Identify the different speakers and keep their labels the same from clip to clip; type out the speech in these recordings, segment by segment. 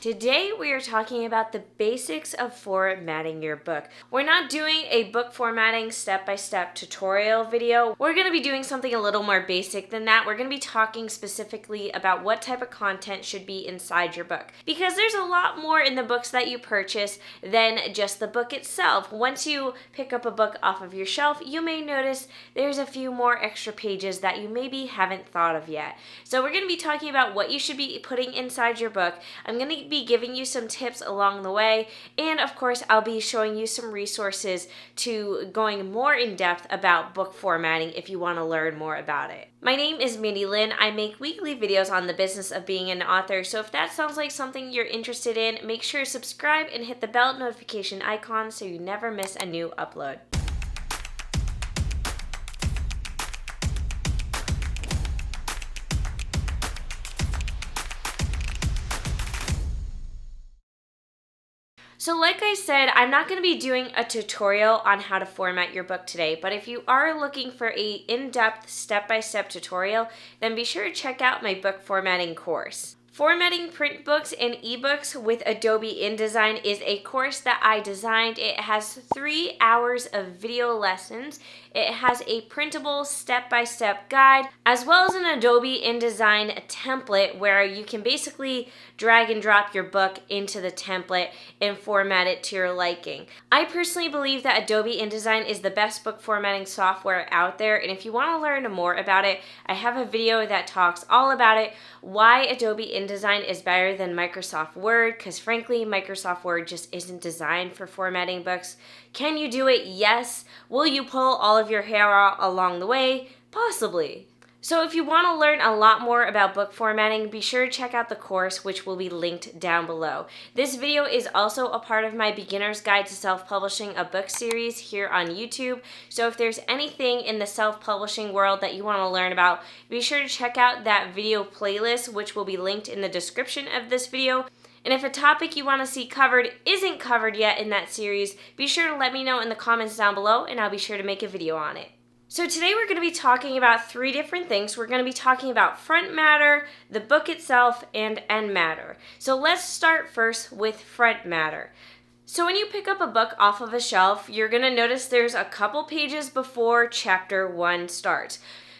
Speaker 1: Today we are talking about the basics of formatting your book. We're not doing a book formatting step-by-step tutorial video. We're going to be doing something a little more basic than that. We're going to be talking specifically about what type of content should be inside your book. Because there's a lot more in the books that you purchase than just the book itself. Once you pick up a book off of your shelf, you may notice there's a few more extra pages that you maybe haven't thought of yet. So we're going to be talking about what you should be putting inside your book. I'm going to be giving you some tips along the way, and of course I'll be showing you some resources to going more in depth about book formatting if you want to learn more about it. My name is Mandi Lynn. I make weekly videos on the business of being an author, so if that sounds like something you're interested in, make sure to subscribe and hit the bell notification icon so you never miss a new upload. So like I said, I'm not going to be doing a tutorial on how to format your book today, but if you are looking for a in-depth step-by-step tutorial, then be sure to check out my book formatting course. Formatting print books and ebooks with Adobe InDesign is a course that I designed. It has 3 hours of video lessons. It has a printable step-by-step guide, as well as an Adobe InDesign template where you can basically drag and drop your book into the template and format it to your liking. I personally believe that Adobe InDesign is the best book formatting software out there, and if you want to learn more about it, I have a video that talks all about it, why Adobe InDesign is better than Microsoft Word, because frankly, Microsoft Word just isn't designed for formatting books. Can you do it? Yes. Will you pull all of your hair out along the way? Possibly. So if you want to learn a lot more about book formatting, be sure to check out the course, which will be linked down below. This video is also a part of my Beginner's Guide to Self-Publishing a Book series here on YouTube. So if there's anything in the self-publishing world that you want to learn about, be sure to check out that video playlist, which will be linked in the description of this video. And if a topic you want to see covered isn't covered yet in that series, be sure to let me know in the comments down below, and I'll be sure to make a video on it. So today we're going to be talking about 3 different things. We're going to be talking about front matter, the book itself, and end matter. So let's start first with front matter. So when you pick up a book off of a shelf, you're going to notice there's a couple pages before chapter 1 starts.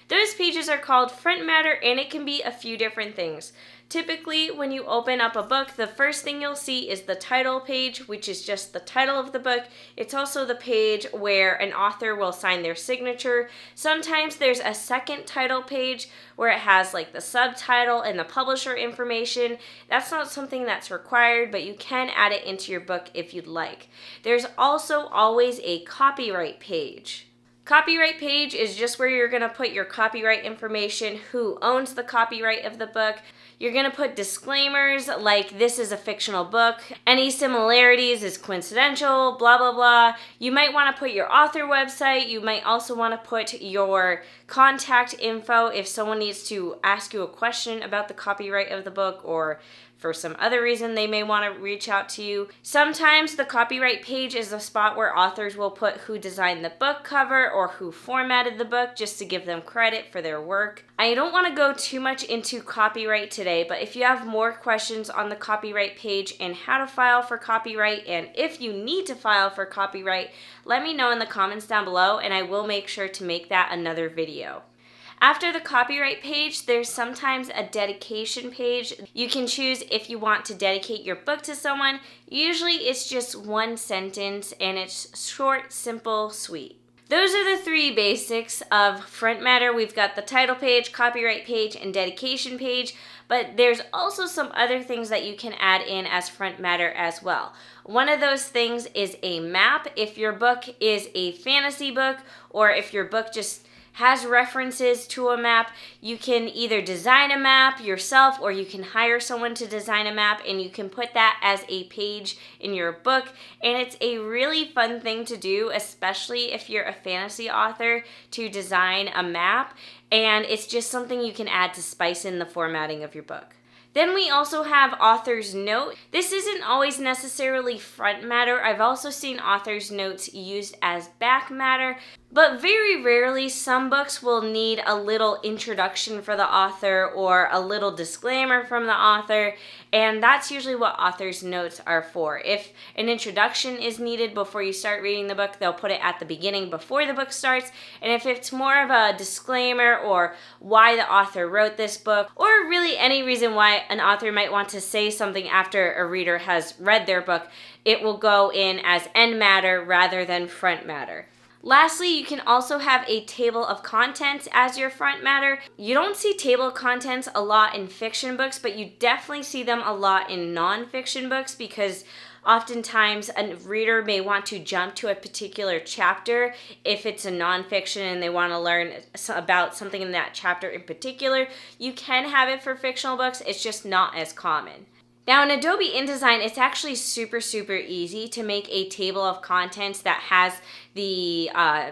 Speaker 1: Those pages are called front matter, and it can be a few different things. Typically, when you open up a book, the first thing you'll see is the title page, which is just the title of the book. It's also the page where an author will sign their signature. Sometimes there's a second title page where it has like the subtitle and the publisher information. That's not something that's required, but you can add it into your book if you'd like. There's also always a copyright page. Copyright page is just where you're going to put your copyright information, who owns the copyright of the book. You're going to put disclaimers like this is a fictional book, any similarities is coincidental, blah, blah, blah. You might want to put your author website. You might also want to put your contact info if someone needs to ask you a question about the copyright of the book, or for some other reason they may want to reach out to you. Sometimes the copyright page is a spot where authors will put who designed the book cover or who formatted the book, just to give them credit for their work. I don't want to go too much into copyright today, but if you have more questions on the copyright page and how to file for copyright, and if you need to file for copyright, let me know in the comments down below, and I will make sure to make that another video. After the copyright page, there's sometimes a dedication page. You can choose if you want to dedicate your book to someone. Usually it's just 1 sentence, and it's short, simple, sweet. Those are the 3 basics of front matter. We've got the title page, copyright page, and dedication page, but there's also some other things that you can add in as front matter as well. One of those things is a map. If your book is a fantasy book, or if your book just has references to a map, you can either design a map yourself, or you can hire someone to design a map, and you can put that as a page in your book. And it's a really fun thing to do, especially if you're a fantasy author, to design a map, and it's just something you can add to spice in the formatting of your book. Then we also have author's note. This isn't always necessarily front matter. I've also seen author's notes used as back matter, but very rarely some books will need a little introduction for the author or a little disclaimer from the author, and that's usually what author's notes are for. If an introduction is needed before you start reading the book, they'll put it at the beginning before the book starts, and if it's more of a disclaimer or why the author wrote this book, or really any reason why an author might want to say something after a reader has read their book, it will go in as end matter rather than front matter. Lastly, you can also have a table of contents as your front matter. You don't see table of contents a lot in fiction books, but you definitely see them a lot in nonfiction books because oftentimes a reader may want to jump to a particular chapter if it's a nonfiction and they want to learn about something in that chapter in particular. You can have it for fictional books, it's just not as common. Now in Adobe InDesign, it's actually super easy to make a table of contents that has the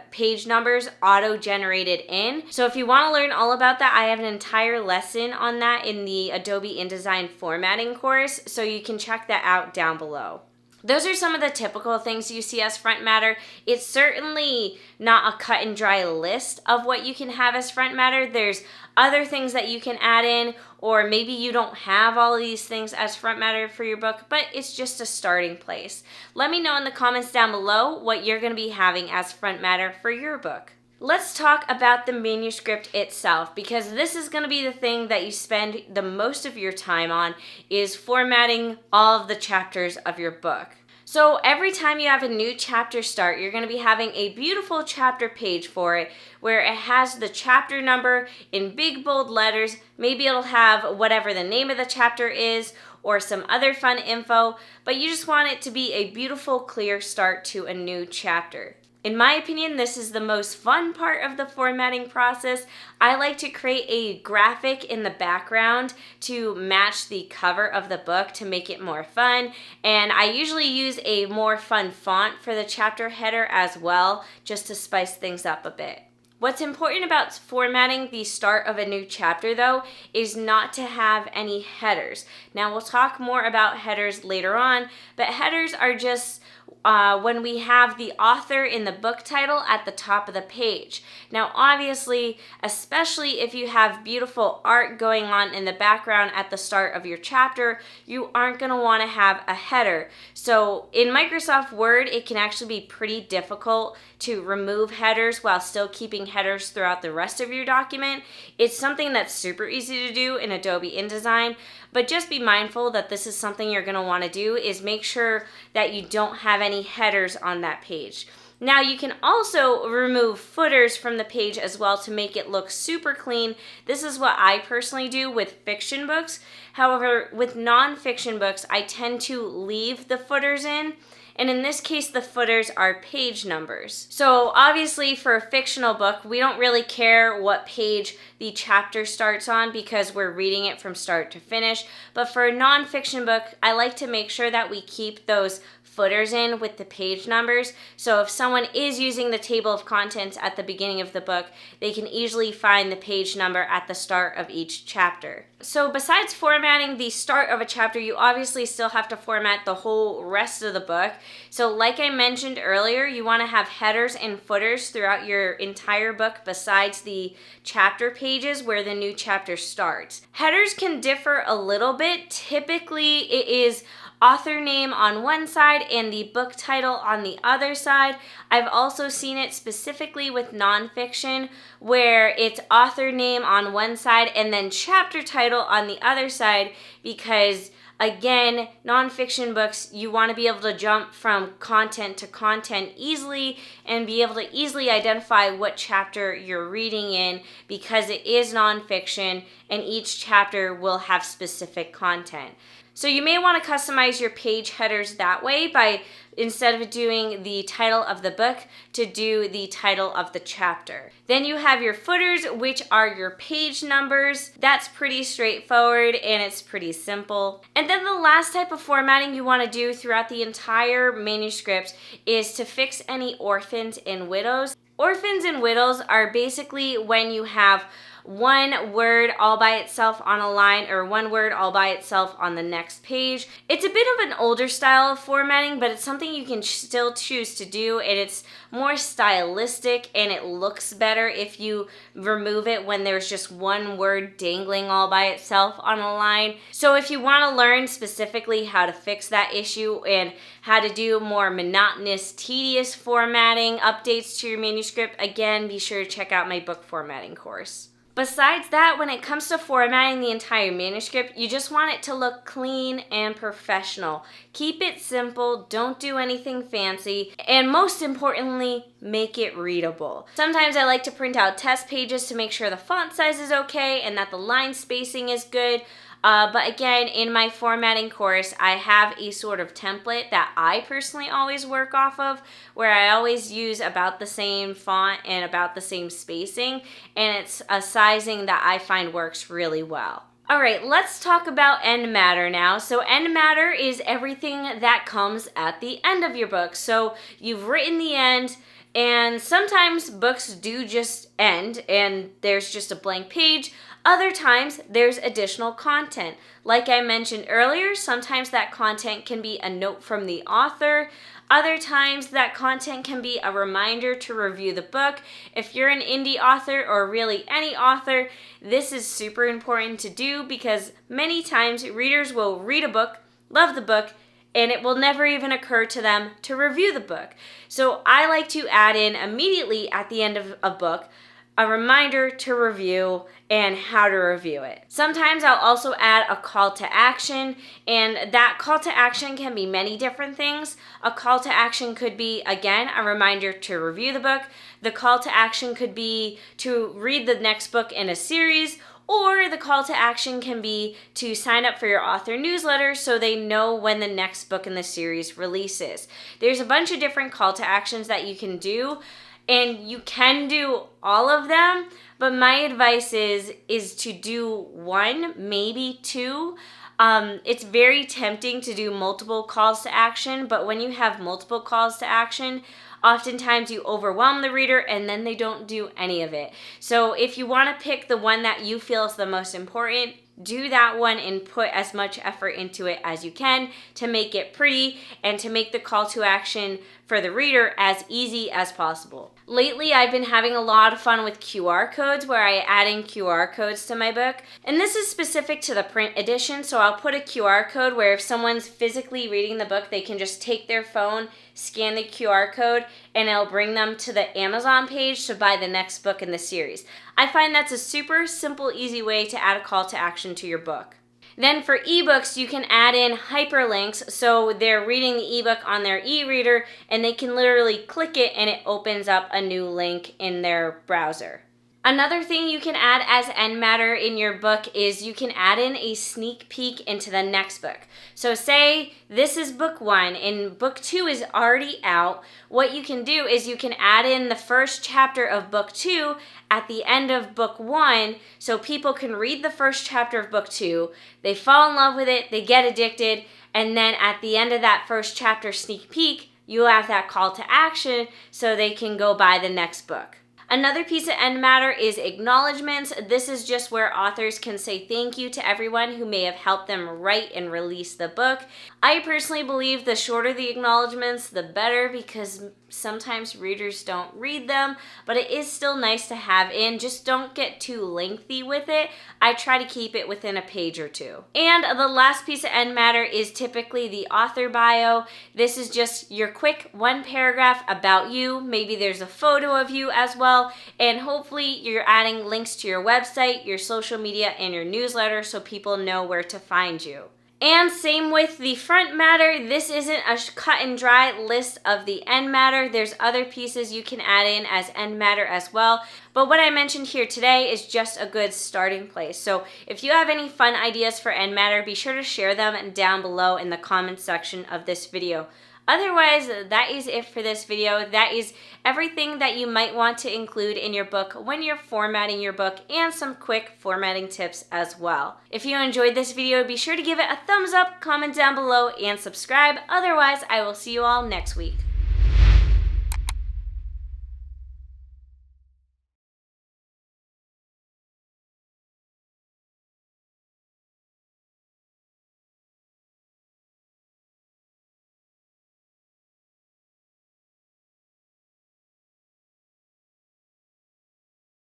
Speaker 1: page numbers auto-generated in. So if you want to learn all about that, I have an entire lesson on that in the Adobe InDesign formatting course, so you can check that out down below. Those are some of the typical things you see as front matter. It's certainly not a cut and dry list of what you can have as front matter. There's other things that you can add in, or maybe you don't have all of these things as front matter for your book, but it's just a starting place. Let me know in the comments down below what you're going to be having as front matter for your book. Let's talk about the manuscript itself, because this is going to be the thing that you spend the most of your time on, is formatting all of the chapters of your book. So every time you have a new chapter start, you're going to be having a beautiful chapter page for it where it has the chapter number in big bold letters. Maybe it'll have whatever the name of the chapter is or some other fun info, but you just want it to be a beautiful, clear start to a new chapter. In my opinion, this is the most fun part of the formatting process. I like to create a graphic in the background to match the cover of the book to make it more fun. And I usually use a more fun font for the chapter header as well, just to spice things up a bit. What's important about formatting the start of a new chapter, though, is not to have any headers. Now, we'll talk more about headers later on, but headers are just when we have the author in the book title at the top of the page. Now, obviously, especially if you have beautiful art going on in the background at the start of your chapter, you aren't going to want to have a header. So in Microsoft Word, it can actually be pretty difficult to remove headers while still keeping headers throughout the rest of your document. It's something that's super easy to do in Adobe InDesign, but just be mindful that this is something you're going to want to do, is make sure that you don't have any headers on that page. Now you can also remove footers from the page as well to make it look super clean. This is what I personally do with fiction books. However, with non-fiction books, I tend to leave the footers in. And in this case, the footers are page numbers. So obviously for a fictional book, we don't really care what page the chapter starts on because we're reading it from start to finish. But for a nonfiction book, I like to make sure that we keep those footers in with the page numbers. So if someone is using the table of contents at the beginning of the book, they can easily find the page number at the start of each chapter. So besides formatting the start of a chapter, you obviously still have to format the whole rest of the book. So like I mentioned earlier, you want to have headers and footers throughout your entire book besides the chapter pages where the new chapter starts. Headers can differ a little bit. Typically, it is author name on one side and the book title on the other side. I've also seen it specifically with nonfiction where it's author name on one side and then chapter title on the other side, because again, nonfiction books, you want to be able to jump from content to content easily and be able to easily identify what chapter you're reading in, because it is nonfiction and each chapter will have specific content. So you may want to customize your page headers that way by, instead of doing the title of the book, to do the title of the chapter. Then you have your footers, which are your page numbers. That's pretty straightforward and it's pretty simple. And then the last type of formatting you want to do throughout the entire manuscript is to fix any orphans and widows. Orphans and widows are basically when you have one word all by itself on a line or one word all by itself on the next page. It's a bit of an older style of formatting, but it's something you can still choose to do, and it's more stylistic and it looks better if you remove it when there's just one word dangling all by itself on a line. So if you want to learn specifically how to fix that issue and how to do more monotonous, tedious formatting updates to your manuscript, again, be sure to check out my book formatting course. Besides that, when it comes to formatting the entire manuscript, you just want it to look clean and professional. Keep it simple, don't do anything fancy, and most importantly, make it readable. Sometimes I like to print out test pages to make sure the font size is okay and that the line spacing is good. But again, in my formatting course, I have a sort of template that I personally always work off of, where I always use about the same font and about the same spacing, and it's a sizing that I find works really well. All right, let's talk about end matter now. So end matter is everything that comes at the end of your book. So you've written the end, and sometimes books do just end and there's just a blank page. Other times, there's additional content. Like I mentioned earlier, sometimes that content can be a note from the author. Other times, that content can be a reminder to review the book. If you're an indie author or really any author, this is super important to do because many times readers will read a book, love the book, and it will never even occur to them to review the book. So I like to add in immediately at the end of a book a reminder to review and how to review it. Sometimes I'll also add a call to action, and that call to action can be many different things. A call to action could be, again, a reminder to review the book. The call to action could be to read the next book in a series, or the call to action can be to sign up for your author newsletter so they know when the next book in the series releases. There's a bunch of different call to actions that you can do, and you can do all of them, but my advice is to do one, maybe two. It's very tempting to do multiple calls to action, but when you have multiple calls to action, oftentimes you overwhelm the reader and then they don't do any of it. So if you want to pick the one that you feel is the most important, do that one and put as much effort into it as you can to make it pretty and to make the call to action for the reader as easy as possible. Lately, I've been having a lot of fun with QR codes where I add in QR codes to my book. And this is specific to the print edition, so I'll put a QR code where if someone's physically reading the book, they can just take their phone, scan the QR code, and it'll bring them to the Amazon page to buy the next book in the series. I find that's a super simple, easy way to add a call to action to your book. Then for ebooks, you can add in hyperlinks so they're reading the ebook on their e-reader and they can literally click it and it opens up a new link in their browser. Another thing you can add as end matter in your book is you can add in a sneak peek into the next book. So say this is book 1 and book 2 is already out. What you can do is you can add in the first chapter of book 2 at the end of book 1 so people can read the first chapter of book 2, they fall in love with it, they get addicted, and then at the end of that first chapter sneak peek, you have that call to action so they can go buy the next book. Another piece of end matter is acknowledgments. This is just where authors can say thank you to everyone who may have helped them write and release the book. I personally believe the shorter the acknowledgments, the better, because sometimes readers don't read them, but it is still nice to have in. Just don't get too lengthy with it. I try to keep it within a page or two. And the last piece of end matter is typically the author bio. This is just your quick one paragraph about you. Maybe there's a photo of you as well, and hopefully you're adding links to your website, your social media, and your newsletter so people know where to find you. And same with the front matter. This isn't a cut and dry list of the end matter. There's other pieces you can add in as end matter as well. But what I mentioned here today is just a good starting place. So if you have any fun ideas for end matter, be sure to share them down below in the comments section of this video. Otherwise, that is it for this video. That is everything that you might want to include in your book when you're formatting your book, and some quick formatting tips as well. If you enjoyed this video, be sure to give it a thumbs up, comment down below, and subscribe. Otherwise, I will see you all next week.